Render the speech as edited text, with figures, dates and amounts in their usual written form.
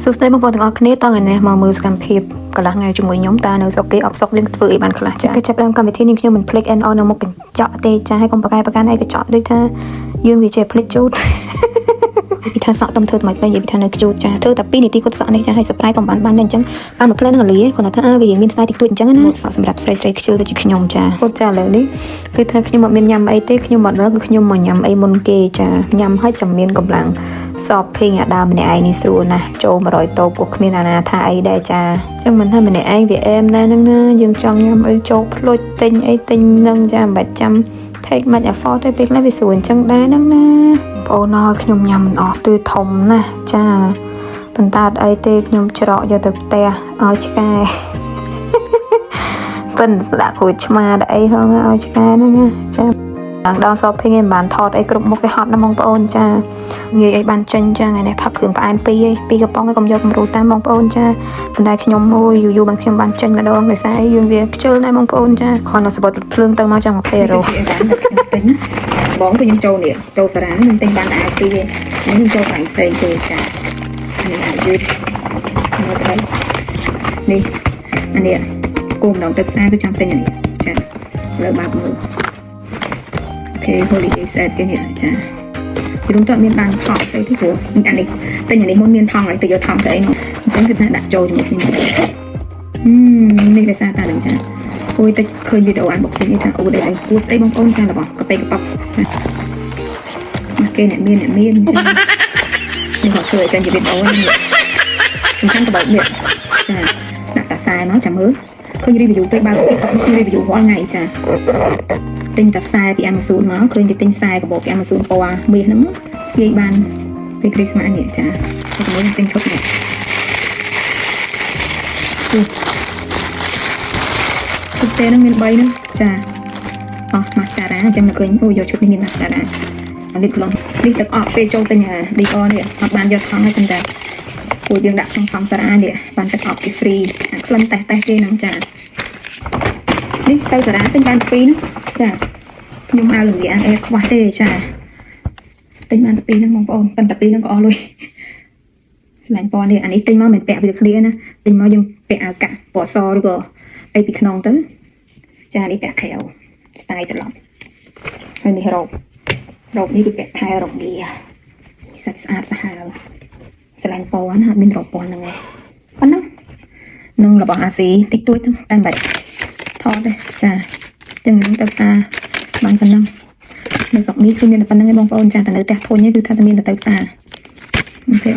សួស្តីបងប្អូនទាំងអស់គ្នាតើថ្ងៃនេះមកមើលសកម្មភាពកន្លះថ្ងៃជាមួយខ្ញុំតើនៅស្រុកគេអបសុកយើងធ្វើអីបានខ្លះចា៎គេចាប់ដើមកម្មវិធីនេះខ្ញុំមិនភ្លេច NO នៅមុខកញ្ចក់ទេចា៎ហើយកុំប្រកែប្រកាន់អីកញ្ចក់ដូចថាយើងវាចេះភ្លេចជូតពីថាសក់ទំធ្វើថ្មីពេញនិយាយពីថានៅជូតចាធ្វើតែ2នាទីគាត់សក់នេះចាឲ្យ surprise កុំបានតែអញ្ចឹងបានមួយផ្លែនឹងលាគាត់ថាវាមានស្នាយតិចតួចអញ្ចឹងណាសក់សម្រាប់ស្រីខ្ជិលដូចជាខ្ញុំចាគាត់ចាឥឡូវនេះគឺថាខ្ញុំអត់មានញ៉ាំអីទេខ្ញុំមកដល់គឺខ្ញុំមកញ៉ាំអីមុនគេចាញ៉ាំហើយចាំមានកម្លាំងshopping អាដើមម្នាក់ឯងនេះស្រួលណាស់ចូល100តូបពួកគ្មានអាណាថាអីដែរចាចឹងមិនថាម្នាក់ឯងវាអែមដែរហ្នឹងណាយើងចង់ញ៉ាំអីចូលភ្លុចទិញអីទិញហ្នឹងចាមិនបាច់ចាំ take much effort ទេពេលខ្លះវាស្រួលអញ្ចឹងដែរហ្នឹងណាបងអូនអើយខ្ញុំញ៉ាំមិនអស់ទឺធំណាស់ចាប៉ុន្តែអត់អីទេខ្ញុំច្រកយកទៅផ្ទះឲ្យឆ្កែប៉ិនស្ដាប់គួរឆ្មាដល់អីហងឲ្យឆ្កែហ្នឹងណាចាដល់ shopping ឯងមិនបានថតអីគ្រប់មុខគេហត់ណាបងប្អូនចាងាយអីបានចេញចាថ្ងៃនេះផាប់គ្រឿងផ្អែម2កំប៉ុងឯងកុំយកគំរូតាមបងប្អូនចាប៉ុន្តែខ្ញុំអូយយូរបានខ្ញុំបានចេញម្ដងដោយសារអីយើងវាខ្ជិលណាស់បងប្អូនចាគ្រាន់តែសបត់ភ្លើងទៅមកចង់20រ៉ូបងគឺខ្ញុំចូលនេះចូលសារ៉ាខ្ញុំទិញបានតែអា2ឯងខ្ញុំចូលកន្លែងផ្សេងទេចានេះអាយឺតមកទៅនេះអានេះគោម្ដងទៅផ្សារគឺចាំទិញអានេះចាលើបាក់មើលអូខេ holiday set គេនេះចាពីរួមទៅមានបានថងស្អីទេព្រោះអានេះទិញអានេះមុនមានថងហើយទៅយកថងទៅអីនោះអញ្ចឹងគឺថាដាក់ចូលជាមួយគ្នានេះដោយសារតានឹងចាអូយតិចឃើញវីដេអូអានបុកនេះថាអូដែលគួរស្អីបងប្អូនចារបស់កាពេកប៉បមកគេអ្នកមានចានេះគាត់ធ្វើឲ្យចាញ់វីដេអូនេះអញ្ចឹងក៏បើនេះចាដាក់តាខ្សែមកចាំមើលឃើញ review ពេកបើគេឃើញ review រាល់ថ្ងៃចាទិញតាខ្សែពី Amazon មកឃើញគេទិញខ្សែកាបូបពី Amazon ពណ៌មាសហ្នឹងស្គាយបានពេល Christmas នេះចាខ្ញុំទិញឈុតនេះឈុតទេហ្នឹងមាន3ហ្នឹងចាអស់ mascara អញ្ចឹងមកឃើញអូយកឈុតនេះមាន mascara lip gloss នេះទឹកអត់ពេលចូលទិញDior នេះអត់បានយកថងហើយប៉ុន្តែពួកយើងដាក់ក្នុងថងសារ៉ានេះបានទឹកអត់គេ free ក្លិនតេះគេហ្នឹងចានេះទៅសារ៉ាទិញបាន2ហ្នឹងចាខ្ញុំមកលំងាអេខ្វះទេចាទិញបាន2ហ្នឹងបងប្អូនប៉ុន្តែ2ហ្នឹងក៏អស់លុយស្លាញ់ពណ៌នេះអានេះទិញមកមិនពាក់វាឃ្លៀណាទិញមកយើងពាក់អាវកាក់ពណ៌សឬក៏អីពីក្នុងទៅចានេះពាក់ខែវ style ស្លប់ហើយនេះរ៉ូបនេះគឺពាក់ខែរងាសាច់ស្អាតសាហាវស្លាញ់ពណ៌ណាអត់មានរ៉ូបពណ៌ហ្នឹងឯងប៉ុណ្ណឹងនឹងរបស់អាស៊ីតិចតួចទៅតែមិនបាច់ថតទេចាចឹងខ្ញុំទៅផ្សារបានប៉ុណ្ណឹងនៅស្រុកនេះគឺមានតែប៉ុណ្្នឹងឯងបងប្អូនចាតែនៅផ្ទះធុញគឺថាតែមានតែទៅផ្សារអូខេ